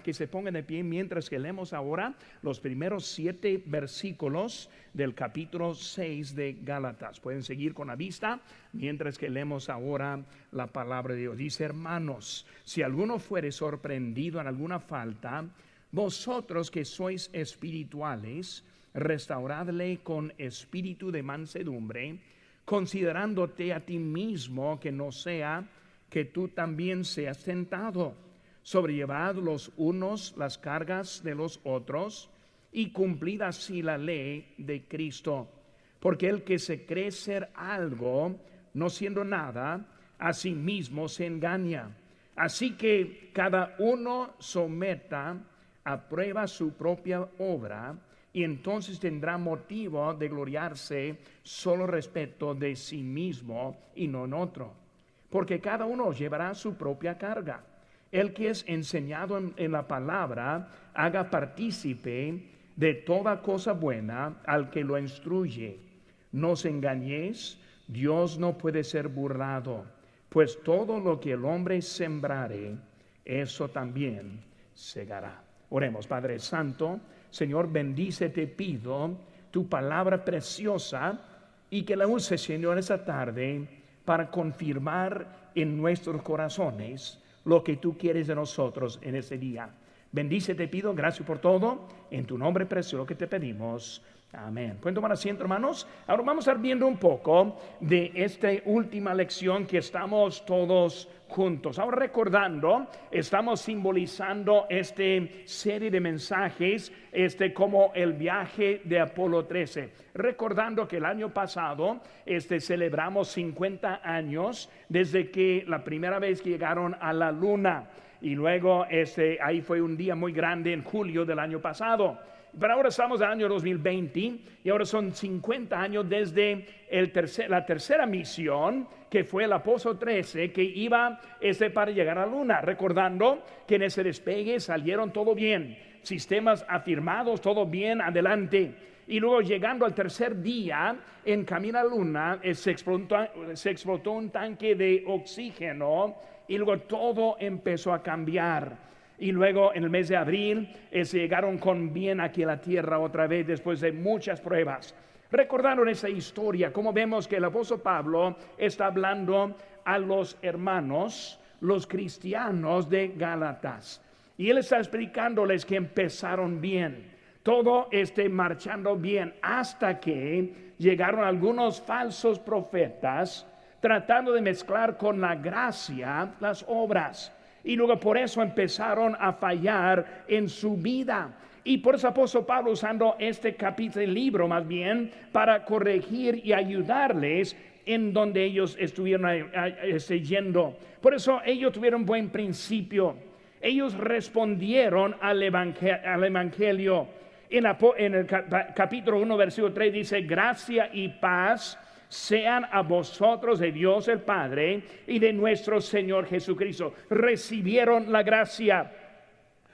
que se pongan de pie mientras que leemos ahora los primeros 7 versículos del capítulo 6 de Gálatas. Pueden seguir con la vista mientras que leemos ahora la palabra de Dios. Dice: hermanos, si alguno fuere sorprendido en alguna falta, vosotros que sois espirituales, restauradle con espíritu de mansedumbre, considerándote a ti mismo, que no sea que tú también seas tentado. Sobrellevad los unos las cargas de los otros y cumplid así la ley de Cristo. Porque el que se cree ser algo, no siendo nada, a sí mismo se engaña. Así que cada uno someta a prueba su propia obra, y entonces tendrá motivo de gloriarse solo respecto de sí mismo y no en otro. Porque cada uno llevará su propia carga. El que es enseñado en la palabra, haga partícipe de toda cosa buena al que lo instruye. No os engañéis, Dios no puede ser burlado, pues todo lo que el hombre sembrare, eso también segará. Oremos. Padre Santo, Señor, bendice, te pido, tu palabra preciosa, y que la uses, Señor, esta tarde para confirmar en nuestros corazones lo que tú quieres de nosotros en este día. Bendice, te pido, gracias por todo, en tu nombre precioso que te pedimos. Amén. ¿Pueden tomar asiento, hermanos? Ahora vamos a estar viendo un poco de esta última lección que estamos todos juntos. Ahora recordando, estamos simbolizando esta serie de mensajes, como el viaje de Apolo 13. Recordando que el año pasado, celebramos 50 años desde que la primera vez que llegaron a la luna. Y luego, ahí fue un día muy grande en julio del año pasado. Pero ahora estamos en el año 2020 y ahora son 50 años desde la tercera misión, que fue el Apolo 13, que iba para llegar a la luna. Recordando que en ese despegue salieron todo bien, sistemas afirmados, todo bien, adelante. Y luego, llegando al tercer día en camino a la luna, se explotó un tanque de oxígeno y luego todo empezó a cambiar. Y luego en el mes de abril se llegaron con bien aquí a la tierra otra vez después de muchas pruebas. Recordaron esa historia, como vemos que el apóstol Pablo está hablando a los hermanos, los cristianos de Gálatas, y él está explicándoles que empezaron bien, todo marchando bien, hasta que llegaron algunos falsos profetas tratando de mezclar con la gracia las obras. Y luego por eso empezaron a fallar en su vida. Y por eso apóstol Pablo, usando este capítulo, libro más bien, para corregir y ayudarles en donde ellos estuvieron yendo. Por eso ellos tuvieron un buen principio. Ellos respondieron al evangelio. En el capítulo 1, versículo 3 dice: gracia y paz sean a vosotros de Dios el Padre y de nuestro Señor Jesucristo. Recibieron la gracia,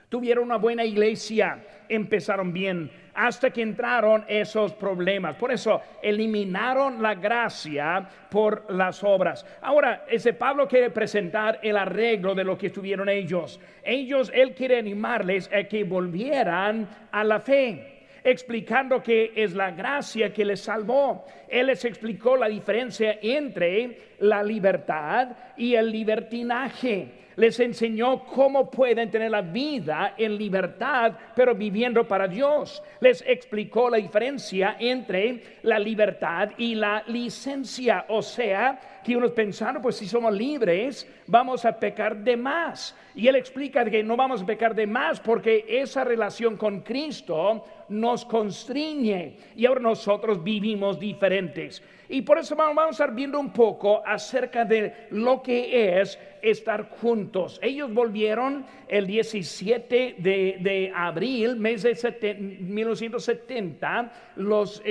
tuvieron una buena iglesia, empezaron bien, hasta que entraron esos problemas. Por eso eliminaron la gracia por las obras. Ahora, Pablo quiere presentar el arreglo de lo que estuvieron ellos. Él quiere animarles a que volvieran a la fe, explicando que es la gracia que les salvó. Él les explicó la diferencia entre la libertad y el libertinaje. Les enseñó cómo pueden tener la vida en libertad, pero viviendo para Dios. Les explicó la diferencia entre la libertad y la licencia. O sea, que unos pensaron, pues si somos libres, vamos a pecar de más. Y él explica que no vamos a pecar de más, porque esa relación con Cristo nos constriñe. Y ahora nosotros vivimos diferentes. Y por eso vamos a estar viendo un poco acerca de lo que es estar juntos. Ellos volvieron el 17 de abril, mes de 1970, los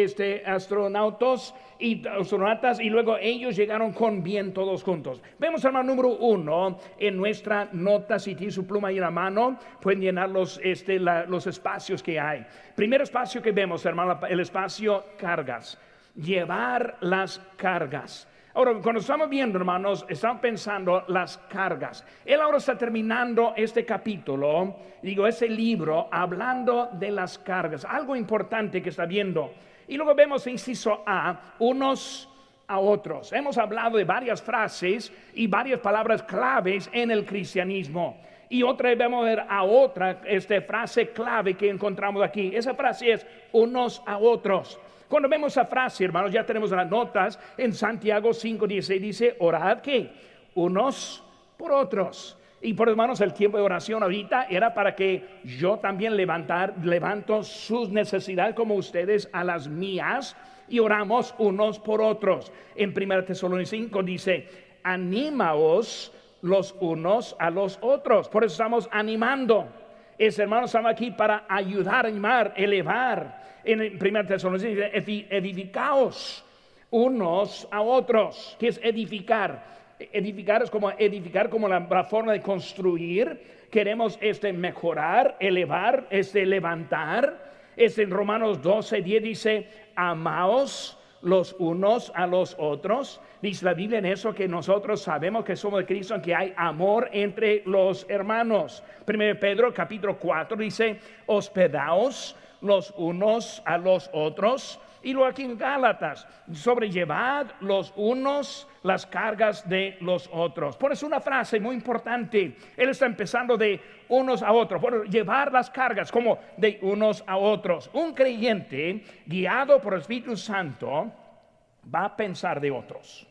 astronautas, y luego ellos llegaron con bien todos juntos. Vemos, hermano, número 1 en nuestra nota. Si tiene su pluma ahí en la mano, pueden llenar los espacios que hay. Primer espacio que vemos, hermano, el espacio cargas. Llevar las cargas. Ahora, cuando estamos viendo, hermanos, estamos pensando las cargas. Él ahora está terminando este capítulo, ese libro, hablando de las cargas. Algo importante que está viendo. Y luego vemos, inciso A, unos a otros. Hemos hablado de varias frases y varias palabras claves en el cristianismo. Y otra vez vamos a ver a otra frase clave que encontramos aquí. Esa frase es unos a otros. Cuando vemos esa frase, hermanos, ya tenemos las notas en Santiago 5:16, dice, orad que unos por otros. Y por hermanos, el tiempo de oración ahorita era para que yo también levanto sus necesidades como ustedes a las mías y oramos unos por otros. En 1 Tesalonicenses 5 dice, animaos los unos a los otros. Por eso estamos animando. Hermanos, estamos aquí para ayudar, animar, elevar. En 1 Tesalonicenses dice, edificaos unos a otros. ¿Qué es edificar? Edificar es como la forma de construir. Queremos mejorar, elevar, levantar. En Romanos 12:10 dice, amaos los unos a los otros. Dice la Biblia en eso que nosotros sabemos que somos de Cristo, que hay amor entre los hermanos. 1 Pedro capítulo 4 dice, hospedaos los unos a los otros. Y luego aquí en Gálatas, sobrellevad los unos las cargas de los otros. Por eso una frase muy importante. Él está empezando de unos a otros, por llevar las cargas como de unos a otros. Un creyente guiado por el Espíritu Santo va a pensar de otros.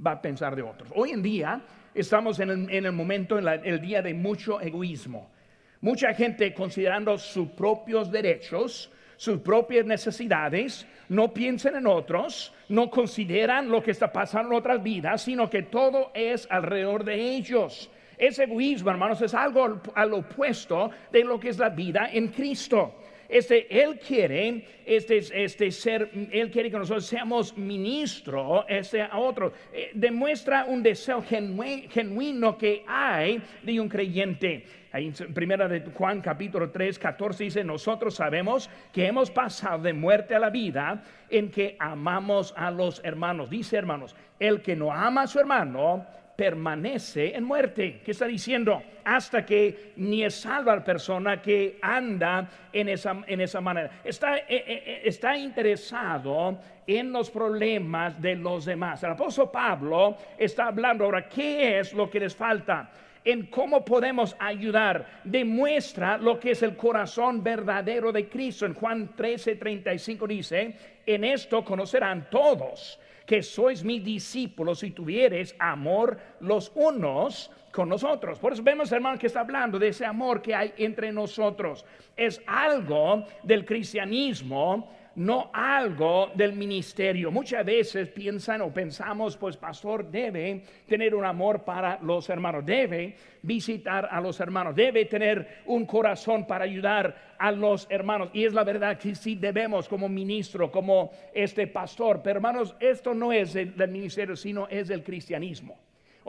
Va a pensar de otros. Hoy en día estamos en el momento, el día de mucho egoísmo. Mucha gente considerando sus propios derechos, sus propias necesidades, no piensan en otros, no consideran lo que está pasando en otras vidas, sino que todo es alrededor de ellos. Ese egoísmo, hermanos, es algo al opuesto de lo que es la vida en Cristo. Él quiere él quiere que nosotros seamos ministros a otros. Demuestra un deseo genuino que hay de un creyente. Ahí en primera de Juan capítulo 3:14 dice, nosotros sabemos que hemos pasado de muerte a la vida en que amamos a los hermanos. Dice, hermanos, el que no ama a su hermano permanece en muerte. ¿Qué está diciendo? Hasta que ni es salva la persona que anda en esa manera. Está interesado en los problemas de los demás. El apóstol Pablo está hablando ahora, ¿qué es lo que les falta? En cómo podemos ayudar. Demuestra lo que es el corazón verdadero de Cristo. En Juan 13:35 dice, en esto conocerán todos que sois mis discípulos si tuviereis amor los unos con nosotros. Por eso vemos, hermano, que está hablando de ese amor que hay entre nosotros. Es algo del cristianismo, no algo del ministerio. Muchas veces pensamos, pues pastor debe tener un amor para los hermanos, debe visitar a los hermanos, debe tener un corazón para ayudar a los hermanos. Y es la verdad que sí debemos como ministro, como pastor. Pero hermanos, esto no es del ministerio, sino es del cristianismo.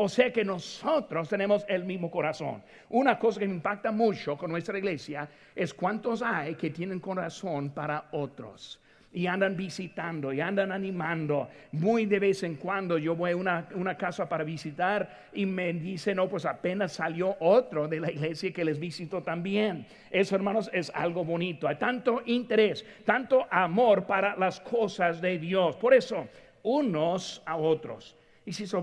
O sea que nosotros tenemos el mismo corazón. Una cosa que me impacta mucho con nuestra iglesia es cuántos hay que tienen corazón para otros. Y andan visitando y andan animando. Muy de vez en cuando yo voy a una casa para visitar y me dicen, no, pues apenas salió otro de la iglesia que les visitó también. Eso, hermanos, es algo bonito. Hay tanto interés, tanto amor para las cosas de Dios. Por eso, unos a otros. Y si eso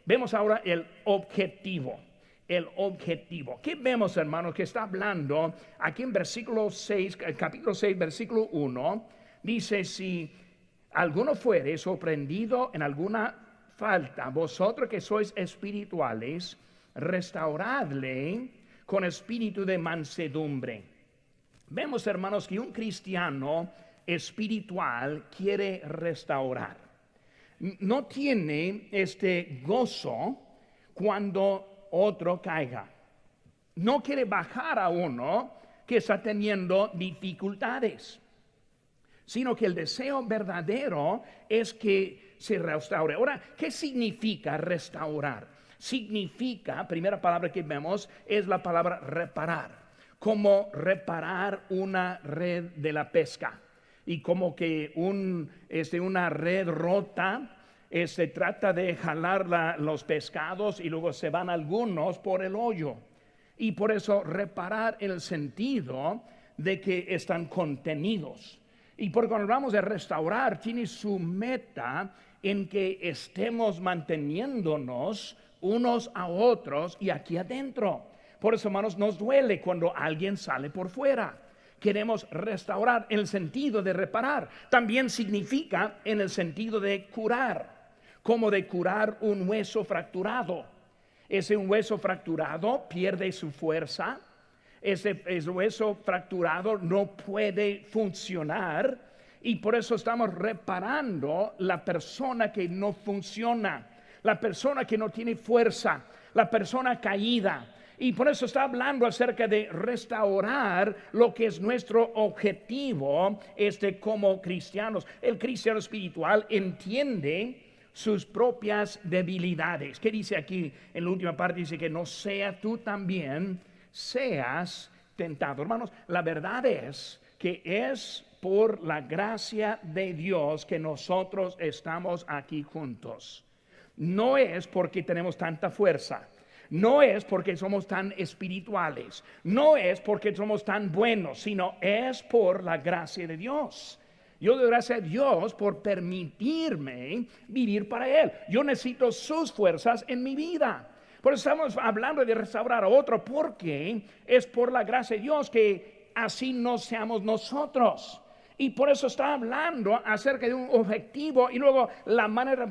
vemos ahora el objetivo. El objetivo. ¿Qué vemos, hermanos? Que está hablando aquí en versículo 6, capítulo 6, versículo 1. Dice, si alguno fuere sorprendido en alguna falta, vosotros que sois espirituales, restauradle con espíritu de mansedumbre. Vemos, hermanos, que un cristiano espiritual quiere restaurar. No tiene gozo cuando otro caiga. No quiere bajar a uno que está teniendo dificultades, sino que el deseo verdadero es que se restaure. Ahora, ¿qué significa restaurar? Significa, primera palabra que vemos es la palabra reparar, como reparar una red de la pesca. Y como que una red rota, se trata de jalar los pescados y luego se van algunos por el hoyo. Y por eso reparar el sentido de que están contenidos. Y porque cuando hablamos de restaurar, tiene su meta en que estemos manteniéndonos unos a otros y aquí adentro. Por eso, hermanos, nos duele cuando alguien sale por fuera. Queremos restaurar en el sentido de reparar. También significa en el sentido de curar, como de curar un hueso fracturado. Ese hueso fracturado pierde su fuerza. Ese hueso fracturado no puede funcionar. Y por eso estamos reparando la persona que no funciona, la persona que no tiene fuerza, la persona caída. Y por eso está hablando acerca de restaurar lo que es nuestro objetivo como cristianos. El cristiano espiritual entiende sus propias debilidades. ¿Qué dice aquí en la última parte? Dice que no sea tú también seas tentado. Hermanos, la verdad es que es por la gracia de Dios que nosotros estamos aquí juntos. No es porque tenemos tanta fuerza. No es porque somos tan espirituales, no es porque somos tan buenos, sino es por la gracia de Dios. Yo doy gracias a Dios por permitirme vivir para Él. Yo necesito sus fuerzas en mi vida. Por eso estamos hablando de restaurar a otro, porque es por la gracia de Dios que así no seamos nosotros. Y por eso está hablando acerca de un objetivo. Y luego la manera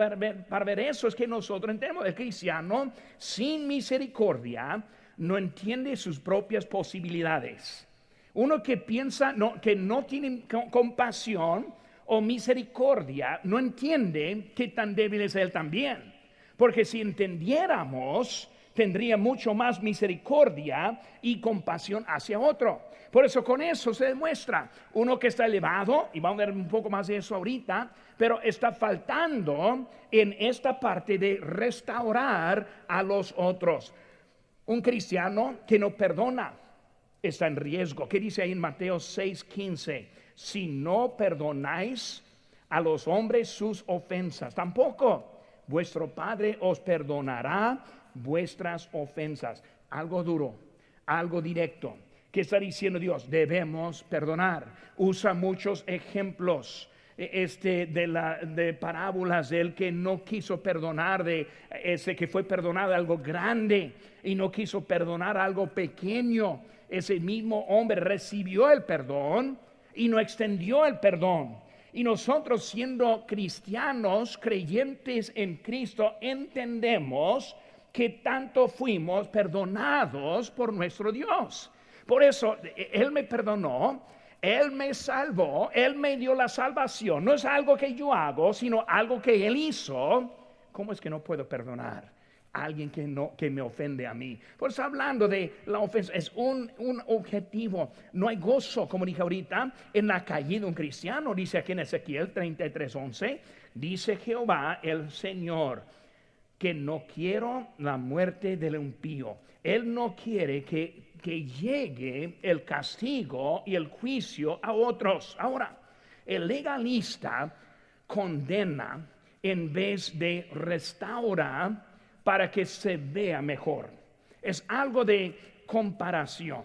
para ver eso es que nosotros entendemos. El cristiano sin misericordia no entiende sus propias posibilidades. Uno que piensa que no tiene compasión o misericordia no entiende que tan débil es él también. Porque si entendiéramos, tendría mucho más misericordia y compasión hacia otro. Por eso con eso se demuestra uno que está elevado, y vamos a ver un poco más de eso ahorita, pero está faltando en esta parte de restaurar a los otros. Un cristiano que no perdona está en riesgo. ¿Qué dice ahí en Mateo 6:15? Si no perdonáis a los hombres sus ofensas, tampoco vuestro Padre os perdonará vuestras ofensas. Algo duro, algo directo. ¿Qué está diciendo Dios? Debemos perdonar. Usa muchos ejemplos de parábolas del que no quiso perdonar, de ese que fue perdonado algo grande y no quiso perdonar algo pequeño. Ese mismo hombre recibió el perdón y no extendió el perdón. Y nosotros, siendo cristianos, creyentes en Cristo, entendemos que tanto fuimos perdonados por nuestro Dios. Por eso Él me perdonó, Él me salvó, Él me dio la salvación. No es algo que yo hago, sino algo que Él hizo. ¿Cómo es que no puedo perdonar a alguien que me ofende a mí? Por eso, hablando de la ofensa, es un objetivo. No hay gozo, como dije ahorita, en la caída de un cristiano. Dice aquí en Ezequiel 33:11, dice Jehová el Señor, que no quiero la muerte del impío. Él no quiere que llegue el castigo y el juicio a otros. Ahora, el legalista condena en vez de restaurar para que se vea mejor. Es algo de comparación.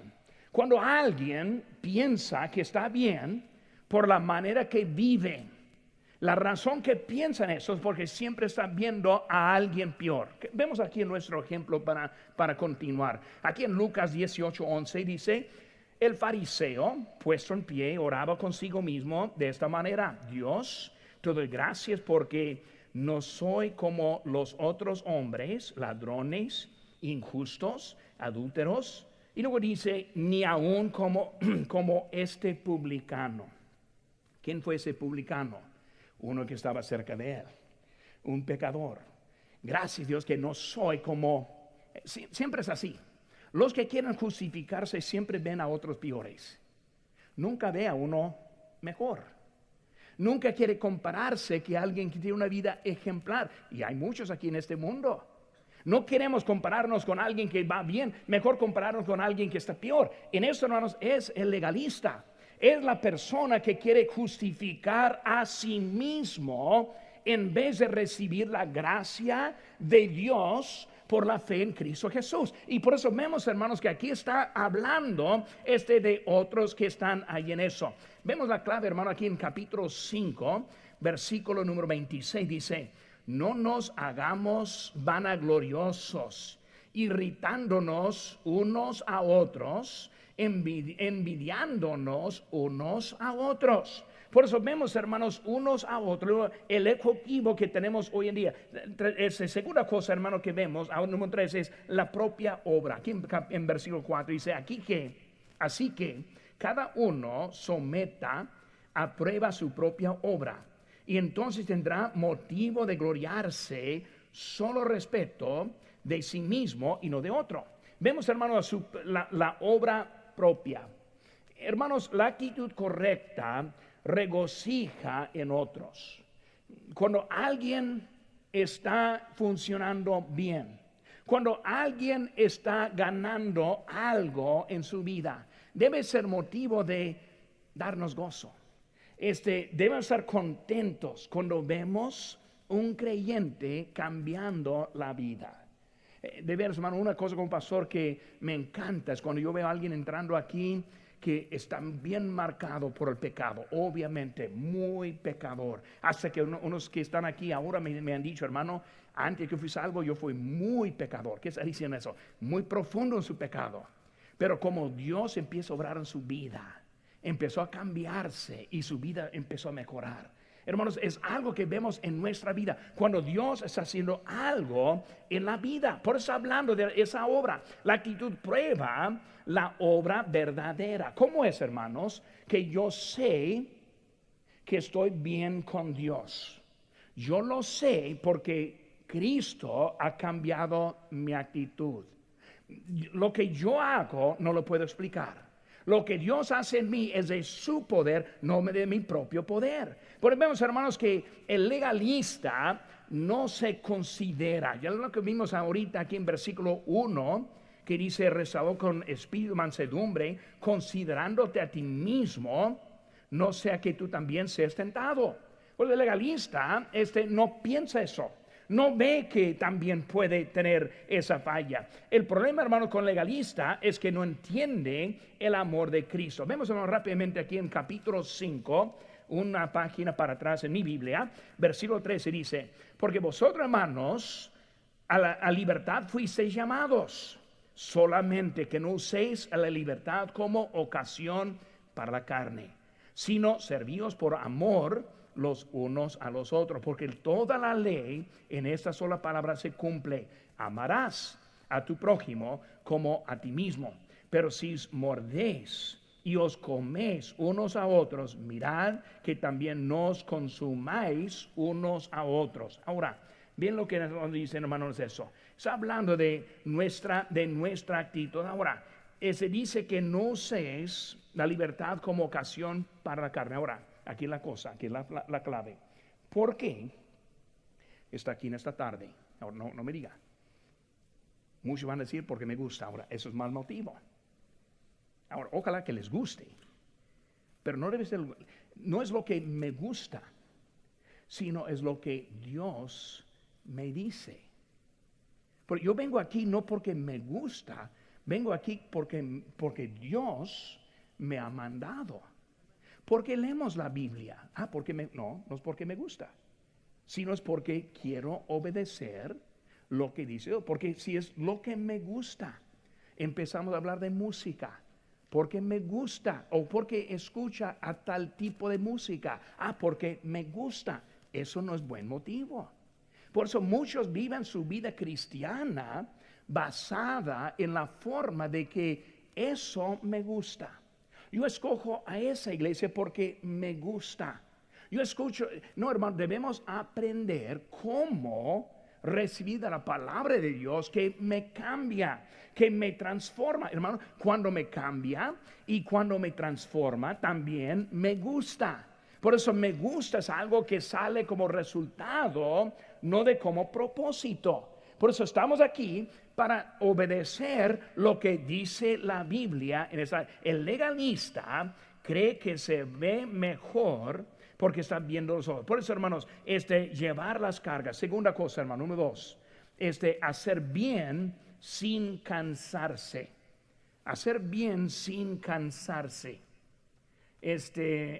Cuando alguien piensa que está bien por la manera que vive, la razón que piensan eso es porque siempre están viendo a alguien peor. Vemos aquí en nuestro ejemplo para continuar. Aquí en Lucas 18:11 dice: el fariseo, puesto en pie, oraba consigo mismo de esta manera: Dios, te doy gracias porque no soy como los otros hombres, ladrones, injustos, adúlteros. Y luego dice: ni aún como este publicano. ¿Quién fue ese publicano? Uno que estaba cerca de él, un pecador. Gracias Dios que no soy como... Siempre es así. Los que quieren justificarse siempre ven a otros peores. Nunca ve a uno mejor. Nunca quiere compararse que alguien que tiene una vida ejemplar. Y hay muchos aquí en este mundo. No queremos compararnos con alguien que va bien. Mejor compararnos con alguien que está peor. En eso, hermanos, es el legalista. Es la persona que quiere justificar a sí mismo en vez de recibir la gracia de Dios por la fe en Cristo Jesús. Y por eso vemos, hermanos, que aquí está hablando de otros que están ahí en eso. Vemos la clave, hermano, aquí en capítulo 5, versículo número 26, dice: no nos hagamos vanagloriosos, irritándonos unos a otros, envidiándonos unos a otros. Por eso vemos, hermanos, unos a otros, el objetivo que tenemos hoy en día. Segunda cosa, hermano, que vemos, número 3, es la propia obra. Aquí en versículo 4 dice, así que cada uno someta a prueba su propia obra, y entonces tendrá motivo de gloriarse solo respecto de sí mismo y no de otro. Vemos, hermanos, la obra propia. Hermanos, la actitud correcta regocija en otros. Cuando alguien está funcionando bien, cuando alguien está ganando algo en su vida, debe ser motivo de darnos gozo. Debemos estar contentos cuando vemos un creyente cambiando la vida. De veras, hermano, una cosa como pastor que me encanta es cuando yo veo a alguien entrando aquí que está bien marcado por el pecado, obviamente muy pecador. Hasta que unos que están aquí ahora me han dicho, hermano, antes que fui salvo yo fui muy pecador. ¿Qué está diciendo eso? Muy profundo en su pecado. Pero como Dios empieza a obrar en su vida, empezó a cambiarse y su vida empezó a mejorar. Hermanos, es algo que vemos en nuestra vida cuando Dios está haciendo algo en la vida. Por eso hablando de esa obra, la actitud prueba la obra verdadera. ¿Cómo es, hermanos? Que yo sé que estoy bien con Dios. Yo lo sé porque Cristo ha cambiado mi actitud. Lo que yo hago no lo puedo explicar. Lo que Dios hace en mí es de su poder, no de mi propio poder. Por eso vemos, hermanos, que el legalista no se considera. Ya lo que vimos ahorita aquí en versículo 1, que dice, rezado con espíritu de mansedumbre, considerándote a ti mismo, no sea que tú también seas tentado. Pues el legalista no piensa eso. No ve que también puede tener esa falla. El problema, hermano, con legalista es que no entiende el amor de Cristo. Vemos, hermano, rápidamente aquí en capítulo 5, una página para atrás en mi Biblia, versículo 13 dice, porque vosotros, hermanos, a libertad fuisteis llamados, solamente que no uséis a la libertad como ocasión para la carne, sino servíos por amor los unos a los otros, porque toda la ley en esta sola palabra se cumple: amarás a tu prójimo como a ti mismo. Pero si mordéis y os coméis unos a otros, mirad que también no os consumáis unos a otros. Ahora, bien lo que nos dicen, hermanos, eso está hablando de nuestra actitud. Ahora, se dice que no uséis la libertad como ocasión para la carne. Ahora, aquí la cosa, aquí la clave. ¿Por qué está aquí en esta tarde? Ahora, no me diga. Muchos van a decir porque me gusta. Ahora, eso es mal motivo. Ahora, ojalá que les guste. Pero no debe ser, no es lo que me gusta, sino es lo que Dios me dice. Porque yo vengo aquí no porque me gusta, vengo aquí porque Dios me ha mandado. Porque leemos la Biblia. No es porque me gusta, sino es porque quiero obedecer lo que dice. Porque si es lo que me gusta, empezamos a hablar de música. Porque me gusta, o porque escucha a tal tipo de música. Porque me gusta. Eso no es buen motivo. Por eso muchos viven su vida cristiana basada en la forma de que eso me gusta. Yo escojo a esa iglesia porque me gusta. Yo escucho, no, hermano, debemos aprender cómo recibir la palabra de Dios que me cambia, que me transforma. Hermano, cuando me cambia y cuando me transforma, también me gusta. Por eso me gusta es algo que sale como resultado, no de como propósito. Por eso estamos aquí para obedecer lo que dice la Biblia. El legalista cree que se ve mejor porque está viendo los ojos. Por eso, hermanos, llevar las cargas. Segunda cosa, hermano, número 2, hacer bien sin cansarse. Hacer bien sin cansarse.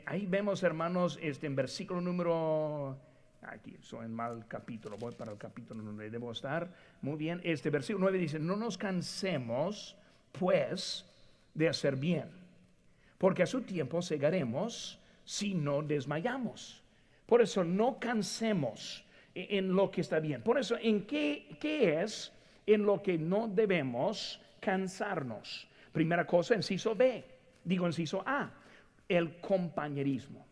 Ahí vemos, hermanos, en versículo número, aquí soy en mal capítulo, voy para el capítulo donde debo estar. Muy bien, versículo 9 dice: no nos cansemos pues de hacer bien, porque a su tiempo segaremos si no desmayamos. Por eso no cansemos en lo que está bien. Por eso, ¿en qué es en lo que no debemos cansarnos? Primera cosa, inciso inciso A, el compañerismo.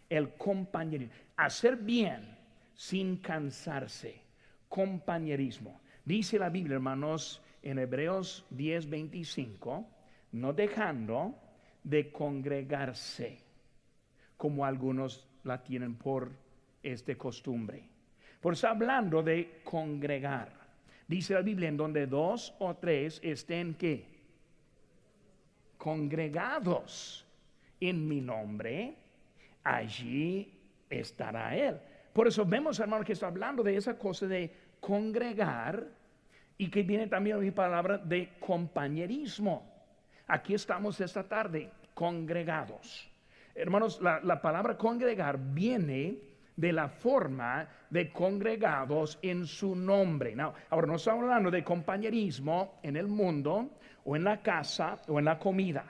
El compañerismo. Hacer bien sin cansarse. Compañerismo. Dice la Biblia, hermanos, en Hebreos 10:25, no dejando de congregarse, como algunos la tienen por costumbre. Por eso, hablando de congregar, dice la Biblia, en donde 2 o 3 estén, ¿qué? Congregados en mi nombre, allí estará Él. Por eso vemos, hermano, que está hablando de esa cosa de congregar, y que viene también mi palabra de compañerismo. Aquí estamos esta tarde, congregados. Hermanos, la palabra congregar viene de la forma de congregados en su nombre. Ahora no estamos hablando de compañerismo en el mundo, o en la casa, o en la comida.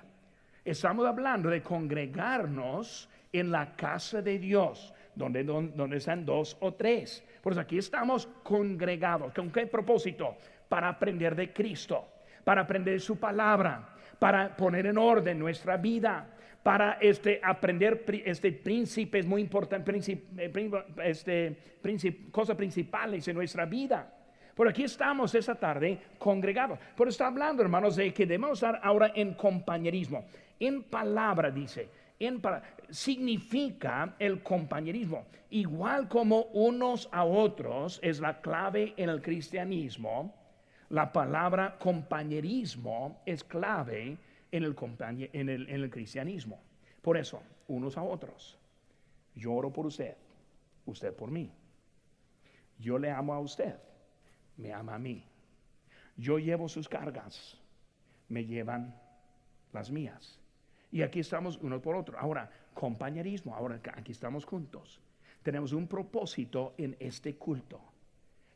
Estamos hablando de congregarnos en la casa de Dios, donde están 2 o 3. Por eso aquí estamos congregados. ¿Con qué propósito? Para aprender de Cristo, para aprender de su palabra, para poner en orden nuestra vida, para aprender príncipes muy importantes, cosas principales en nuestra vida. Por aquí estamos esta tarde congregados. Por eso está hablando, hermanos, de que debemos estar ahora en compañerismo. En palabra dice, significa el compañerismo. Igual como unos a otros es la clave en el cristianismo, la palabra compañerismo es clave en el cristianismo. Por eso, unos a otros. Yo oro por usted, usted por mí. Yo le amo a usted, me ama a mí. Yo llevo sus cargas, me llevan las mías. Y aquí estamos uno por otro. Ahora, compañerismo, ahora aquí estamos juntos. Tenemos un propósito en este culto.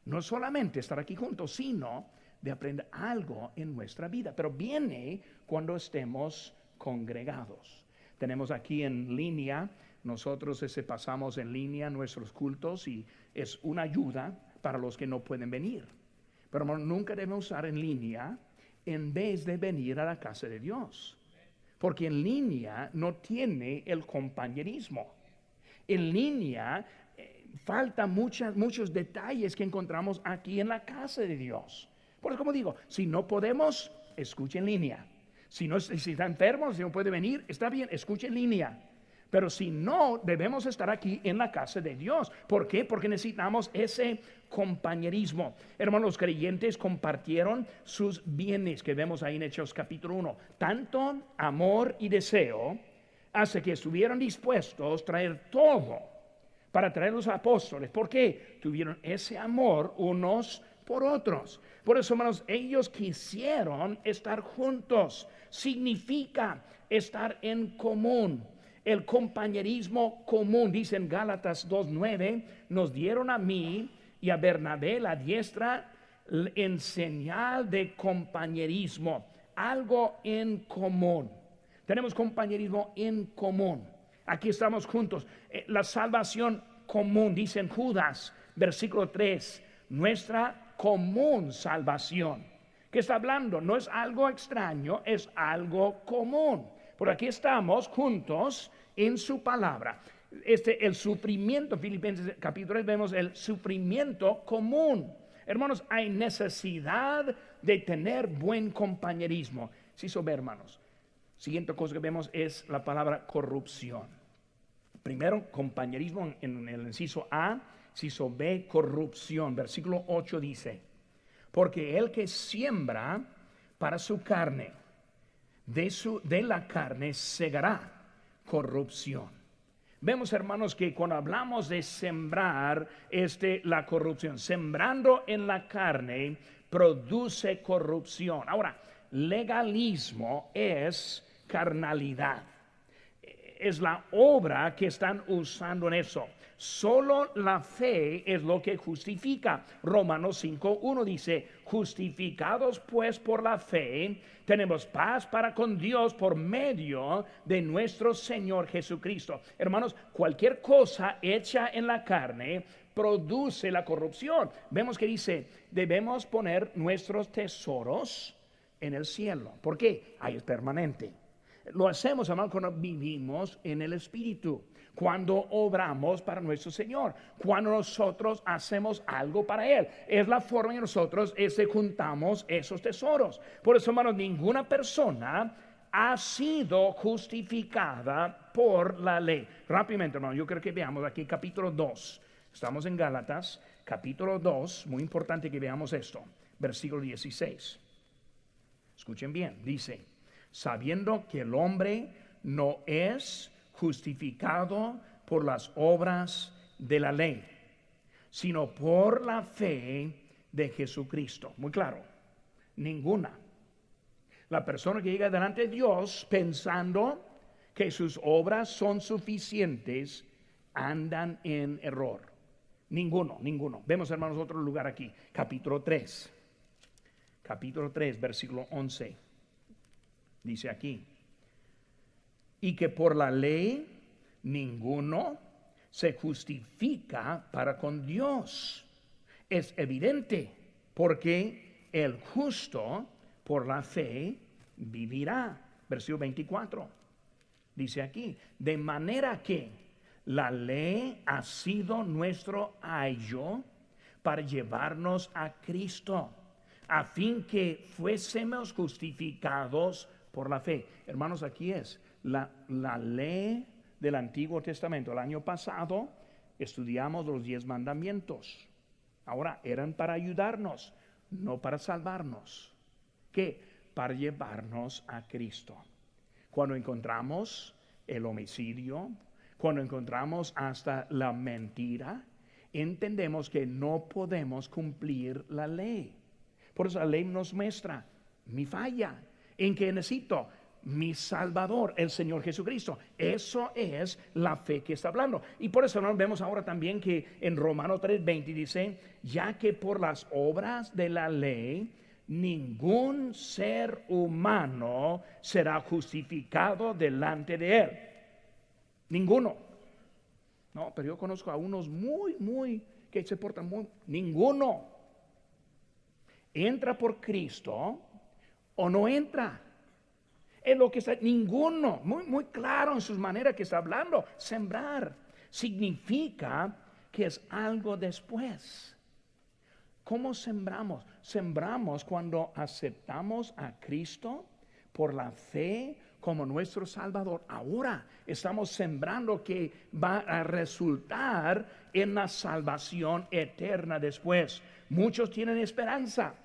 No solamente estar aquí juntos, sino de aprender algo en nuestra vida. Pero viene cuando estemos congregados. Tenemos aquí en línea, nosotros pasamos en línea nuestros cultos, y es una ayuda para los que no pueden venir. Pero nunca debemos usar en línea en vez de venir a la casa de Dios. Porque en línea no tiene el compañerismo. En línea faltan muchos detalles que encontramos aquí en la casa de Dios. Por eso, como digo, si no podemos, escuche en línea. Si está enfermo, si no puede venir, está bien, escuche en línea. Pero si no, debemos estar aquí en la casa de Dios. ¿Por qué? Porque necesitamos ese compañerismo. Hermanos, los creyentes compartieron sus bienes, que vemos ahí en Hechos capítulo 1. Tanto amor y deseo, hasta que estuvieron dispuestos a traer todo para traer los apóstoles. ¿Por qué? Tuvieron ese amor unos por otros. Por eso, hermanos, ellos quisieron estar juntos. Significa estar en común. El compañerismo común, dice en Gálatas 2:9, nos dieron a mí y a Bernabé la diestra en señal de compañerismo. Algo en común. Tenemos compañerismo en común. Aquí estamos juntos. La salvación común, dice en Judas, versículo 3, nuestra común salvación. ¿Qué está hablando? No es algo extraño, es algo común. Por aquí estamos juntos en su palabra. El sufrimiento, Filipenses capítulo 3, vemos el sufrimiento común. Hermanos, hay necesidad de tener buen compañerismo. Si ve, hermanos, siguiente cosa que vemos es la palabra corrupción. Primero, compañerismo en el inciso A, inciso B, corrupción. Versículo 8 dice, porque el que siembra para su carne, de la carne segará corrupción. Vemos, hermanos, que cuando hablamos de sembrar, la corrupción, sembrando en la carne, produce corrupción. Ahora, legalismo es carnalidad. Es la obra que están usando en eso. Solo la fe es lo que justifica. Romanos 5:1 dice: justificados pues por la fe, tenemos paz para con Dios por medio de nuestro Señor Jesucristo. Hermanos, cualquier cosa hecha en la carne produce la corrupción. Vemos que dice: debemos poner nuestros tesoros en el cielo. ¿Por qué? Ahí es permanente. Lo hacemos, hermano, cuando vivimos en el Espíritu, cuando obramos para nuestro Señor, cuando nosotros hacemos algo para Él. Es la forma en que nosotros juntamos esos tesoros. Por eso, hermanos, ninguna persona ha sido justificada por la ley. Rápidamente, hermano, yo creo que veamos aquí capítulo 2. Estamos en Gálatas, capítulo 2. Muy importante que veamos esto. Versículo 16. Escuchen bien, dice: sabiendo que el hombre no es justificado por las obras de la ley, sino por la fe de Jesucristo. Muy claro, ninguna. La persona que llega delante de Dios pensando que sus obras son suficientes, andan en error. Ninguno. Vemos, hermanos, otro lugar aquí, capítulo 3, versículo 11. Dice aquí: y que por la ley ninguno se justifica para con Dios. Es evidente, porque el justo por la fe vivirá. Versículo 24. Dice aquí: de manera que la ley ha sido nuestro ayo para llevarnos a Cristo, a fin que fuésemos justificados por la fe. Hermanos, aquí es la ley del Antiguo Testamento. El año pasado estudiamos los 10 mandamientos. Ahora, eran para ayudarnos, no para salvarnos. ¿Qué? Para llevarnos a Cristo. Cuando encontramos el homicidio, cuando encontramos hasta la mentira, entendemos que no podemos cumplir la ley. Por eso la ley nos muestra mi falla, en que necesito mi Salvador, el Señor Jesucristo. Eso es la fe que está hablando. Y por eso nos vemos ahora también que en Romanos 3:20 dice: ya que por las obras de la ley ningún ser humano será justificado delante de Él. Ninguno. No, pero yo conozco a unos muy que se portan muy. Ninguno entra por Cristo o no entra. Es lo que está, ninguno, muy claro en sus maneras que está hablando. Sembrar significa que es algo después. ¿Cómo sembramos? Sembramos cuando aceptamos a Cristo por la fe como nuestro Salvador. Ahora estamos sembrando que va a resultar en la salvación eterna después. Muchos tienen esperanza.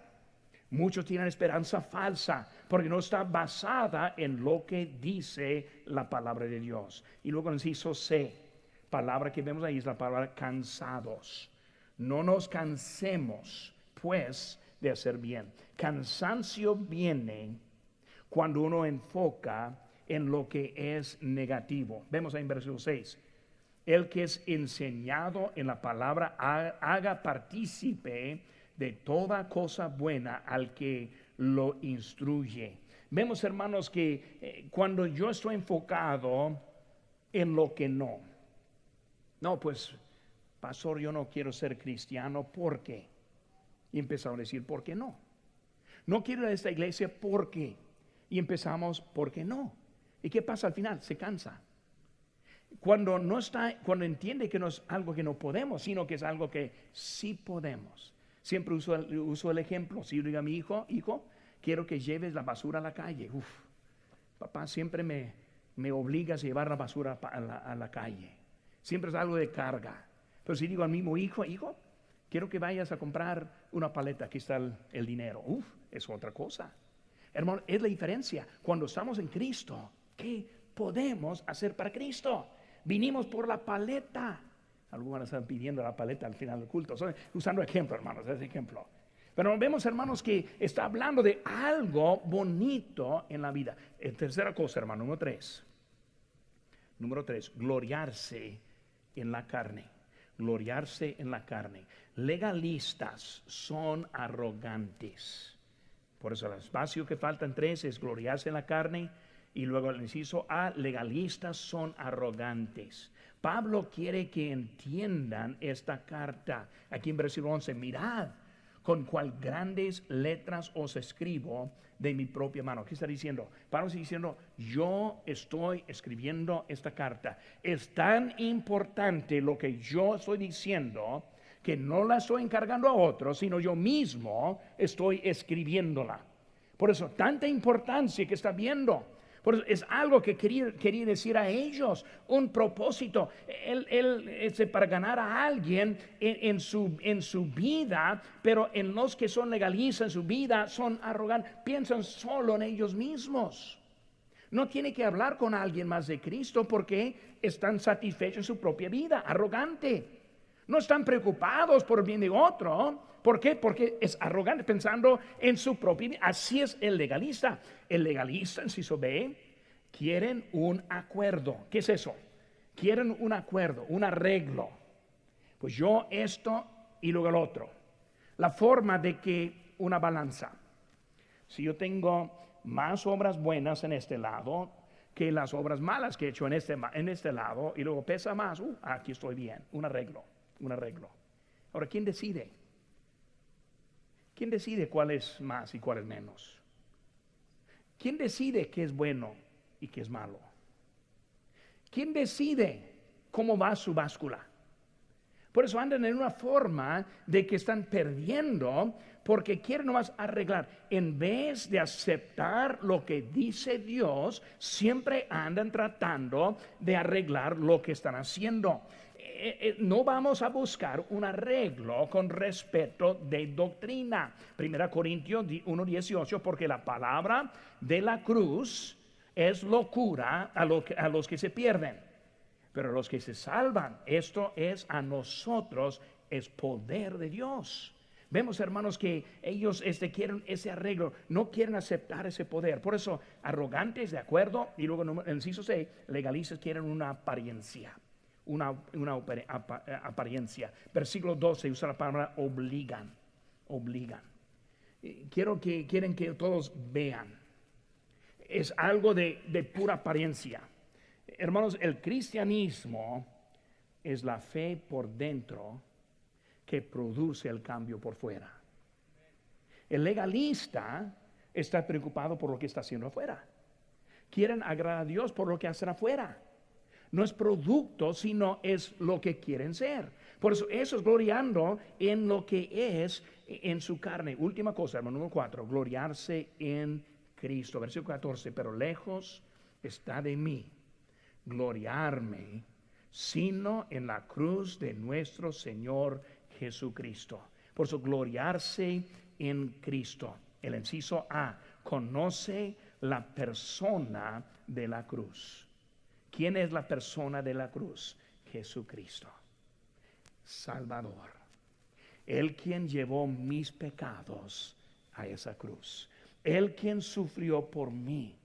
Muchos tienen esperanza falsa porque no está basada en lo que dice la palabra de Dios. Y luego en el inciso C, palabra que vemos ahí es la palabra cansados. No nos cansemos pues de hacer bien. Cansancio viene cuando uno enfoca en lo que es negativo. Vemos ahí en versículo 6. El que es enseñado en la palabra haga partícipe de toda cosa buena al que lo instruye. Vemos, hermanos, que cuando yo estoy enfocado en lo que no, pues, pastor, yo no quiero ser cristiano, ¿por qué? Y empezamos a decir, ¿por qué no? No quiero ir a esta iglesia, ¿por qué? Y empezamos, ¿por qué no? ¿Y qué pasa al final? Se cansa. Cuando entiende que no es algo que no podemos, sino que es algo que sí podemos. Siempre uso el ejemplo. Si yo digo a mi hijo, quiero que lleves la basura a la calle. Papá siempre me obligas a llevar la basura a la calle. Siempre es algo de carga. Pero si digo al mismo hijo, quiero que vayas a comprar una paleta, aquí está el dinero. Es otra cosa. Hermano, es la diferencia. Cuando estamos en Cristo, ¿qué podemos hacer para Cristo? Vinimos por la paleta. Algunos están pidiendo la paleta al final del culto. Estoy usando ejemplo, hermanos, ese ejemplo. Pero vemos, hermanos, que está hablando de algo bonito en la vida. Tercera cosa, hermano, número 3. Número 3, gloriarse en la carne. Gloriarse en la carne. Legalistas son arrogantes. Por eso el espacio que falta en 3 es gloriarse en la carne. Y luego el inciso A, legalistas son arrogantes. Pablo quiere que entiendan esta carta. Aquí en versículo 11, mirad con cuál grandes letras os escribo de mi propia mano. ¿Qué está diciendo? Pablo está diciendo, yo estoy escribiendo esta carta. Es tan importante lo que yo estoy diciendo que no la estoy encargando a otros, sino yo mismo estoy escribiéndola. Por eso, tanta importancia que está viendo. Por eso, es algo que quería decir a ellos, un propósito. Él para ganar a alguien en su vida, pero en los que son legalistas en su vida, son arrogantes, piensan solo en ellos mismos. No tiene que hablar con alguien más de Cristo porque están satisfechos en su propia vida, arrogante. No están preocupados por el bien de otro. ¿Por qué? Porque es arrogante pensando en su propia vida. Así es el legalista. El legalista, inciso B, quieren un acuerdo. ¿Qué es eso? Quieren un acuerdo, un arreglo. Pues yo esto y luego el otro. La forma de que una balanza. Si yo tengo más obras buenas en este lado que las obras malas que he hecho en este lado y luego pesa más, aquí estoy bien, un arreglo. Ahora, ¿quién decide? ¿Quién decide cuál es más y cuál es menos? ¿Quién decide qué es bueno y qué es malo? ¿Quién decide cómo va su báscula? Por eso andan en una forma de que están perdiendo porque quieren nomás arreglar. En vez de aceptar lo que dice Dios, siempre andan tratando de arreglar lo que están haciendo. No vamos a buscar un arreglo con respecto de doctrina. 1 Corintios 1:18, porque la palabra de la cruz es locura a los que se pierden. Pero a los que se salvan, esto es a nosotros, es poder de Dios. Vemos, hermanos, que ellos quieren ese arreglo, no quieren aceptar ese poder. Por eso, arrogantes, de acuerdo, y luego en el inciso 6, legalistas quieren una apariencia. Una apariencia. Versículo 12 usa la palabra obligan. Quieren que todos vean. Es algo de pura apariencia. Hermanos, el cristianismo es la fe por dentro que produce el cambio por fuera. El legalista está preocupado por lo que está haciendo afuera. Quieren agradar a Dios por lo que hacen afuera. No es producto, sino es lo que quieren ser. Por eso es gloriando en lo que es en su carne. Última cosa, hermano, número 4, gloriarse en Cristo. Versículo 14, pero lejos está de mí gloriarme, sino en la cruz de nuestro Señor Jesucristo. Por eso gloriarse en Cristo. El inciso A, conoce la persona de la cruz. ¿Quién es la persona de la cruz? Jesucristo, Salvador. Él quien llevó mis pecados a esa cruz. Él quien sufrió por mí.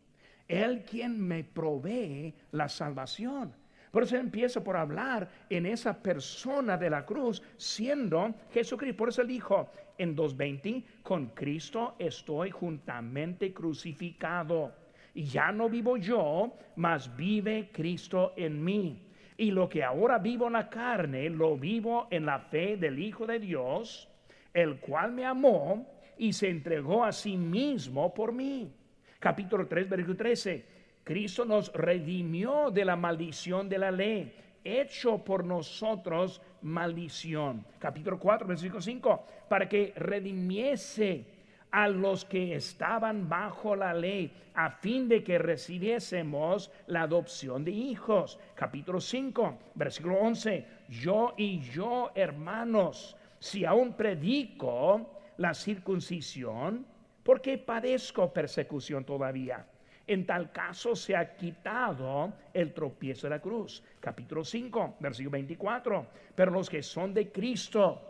Él quien me provee la salvación. Por eso empieza por hablar en esa persona de la cruz, siendo Jesucristo. Por eso él dijo en 2:20, con Cristo estoy juntamente crucificado. Y ya no vivo yo, mas vive Cristo en mí. Y lo que ahora vivo en la carne, lo vivo en la fe del Hijo de Dios, el cual me amó y se entregó a sí mismo por mí. Capítulo 3, versículo 13. Cristo nos redimió de la maldición de la ley, hecho por nosotros maldición. Capítulo 4, versículo 5. Para que redimiese a los que estaban bajo la ley, a fin de que recibiésemos la adopción de hijos. Capítulo 5, versículo 11. Yo, hermanos, si aún predico la circuncisión, ¿por qué padezco persecución todavía? En tal caso se ha quitado el tropiezo de la cruz. Capítulo 5, versículo 24. Pero los que son de Cristo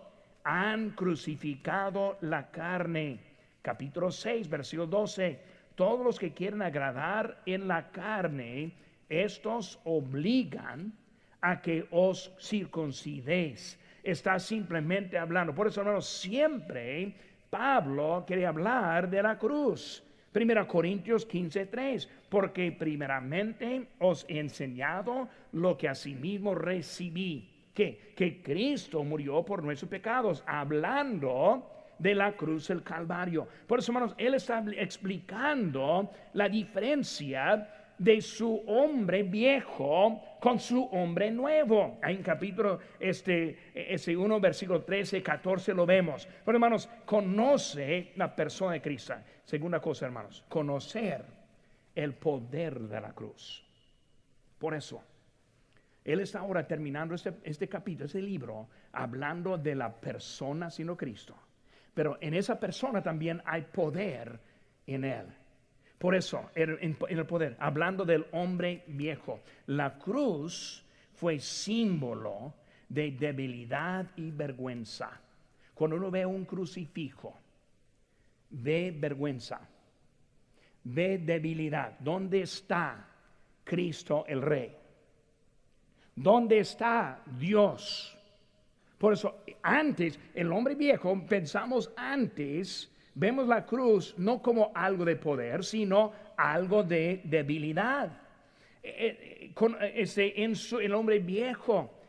han crucificado la carne. Capítulo 6, versículo 12. Todos los que quieren agradar en la carne, estos obligan a que os circuncidéis. Está simplemente hablando. Por eso, hermanos, siempre Pablo quiere hablar de la cruz. 1 Corintios 15:3, porque primeramente os he enseñado lo que asimismo recibí, que Cristo murió por nuestros pecados, hablando de la cruz del Calvario. Por eso, hermanos, él está explicando la diferencia de su hombre viejo con su hombre nuevo. Ahí en capítulo ese 1, versículo 13, 14 lo vemos. Pero hermanos, conoce la persona de Cristo. Segunda cosa, hermanos, conocer el poder de la cruz. Por eso, él está ahora terminando este capítulo, este libro, hablando de la persona sino Cristo. Pero en esa persona también hay poder en él. Por eso, en el poder, hablando del hombre viejo, la cruz fue símbolo de debilidad y vergüenza. Cuando uno ve un crucifijo, ve vergüenza, ve debilidad. ¿Dónde está Cristo el Rey? ¿Dónde está Dios? Por eso, antes, el hombre viejo, pensamos antes, vemos la cruz no como algo de poder, sino algo de debilidad. El hombre viejo,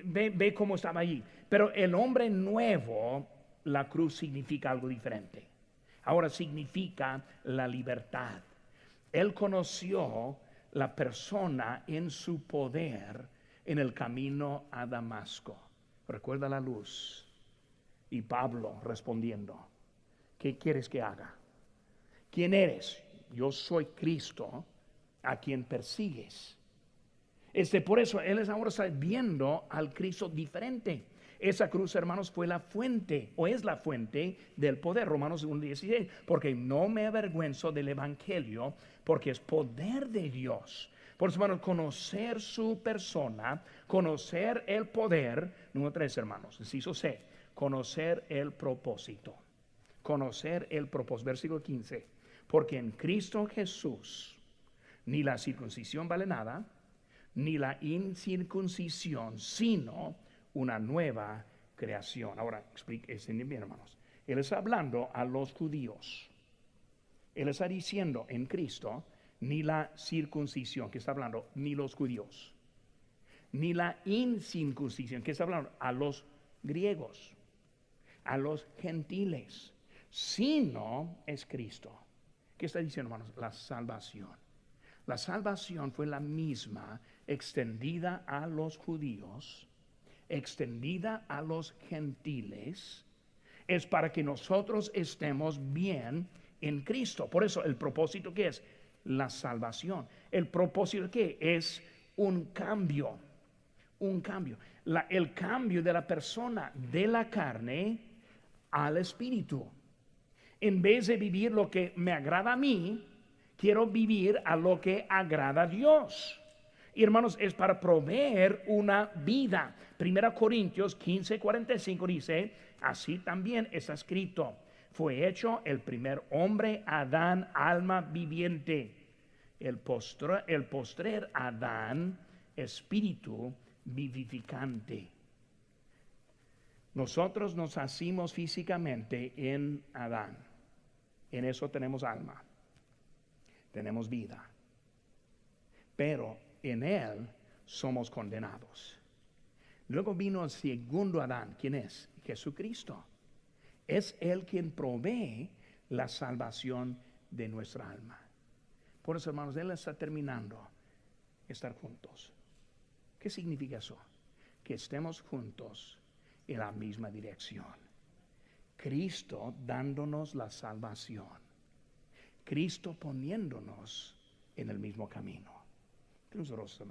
ve cómo estaba allí. Pero el hombre nuevo, la cruz significa algo diferente. Ahora significa la libertad. Él conoció la persona en su poder en el camino a Damasco. Recuerda la luz. Y Pablo respondiendo, ¿qué quieres que haga? ¿Quién eres? Yo soy Cristo, a quien persigues. Por eso él ahora está viendo al Cristo diferente. Esa cruz, hermanos, fue la fuente, o es la fuente del poder. Romanos 1:16, porque no me avergüenzo del evangelio, porque es poder de Dios. Por eso, hermanos, conocer su persona, conocer el poder. Número 3, hermanos, inciso C, conocer el propósito. Conocer el propósito. Versículo 15, porque en Cristo Jesús ni la circuncisión vale nada, ni la incircuncisión, sino una nueva creación. Ahora, expliquen bien, hermanos. Él está hablando a los judíos. Él está diciendo en Cristo, ni la circuncisión, que está hablando, ni los judíos, ni la incircuncisión, que está hablando a los griegos, a los gentiles, sino es Cristo. ¿Qué está diciendo, hermanos? La salvación. La salvación fue la misma, extendida a los judíos, extendida a los gentiles, es para que nosotros estemos bien en Cristo. Por eso el propósito, ¿qué es? La salvación. El propósito, ¿qué? Es un cambio. Un cambio. El cambio de la persona, de la carne al espíritu. En vez de vivir lo que me agrada a mí, quiero vivir a lo que agrada a Dios. Y hermanos, es para proveer una vida. 1 Corintios 15:45 dice, así también está escrito, fue hecho el primer hombre, Adán, alma viviente. El postrer Adán, espíritu vivificante. Nosotros nos nacimos físicamente en Adán. En eso tenemos alma, tenemos vida. Pero en él somos condenados. Luego vino el segundo Adán. ¿Quién es? Jesucristo. Es él quien provee la salvación de nuestra alma. Por eso, hermanos, él está terminando estar juntos. ¿Qué significa eso? Que estemos juntos en la misma dirección. Cristo dándonos la salvación. Cristo poniéndonos en el mismo camino. Cruz de rostro,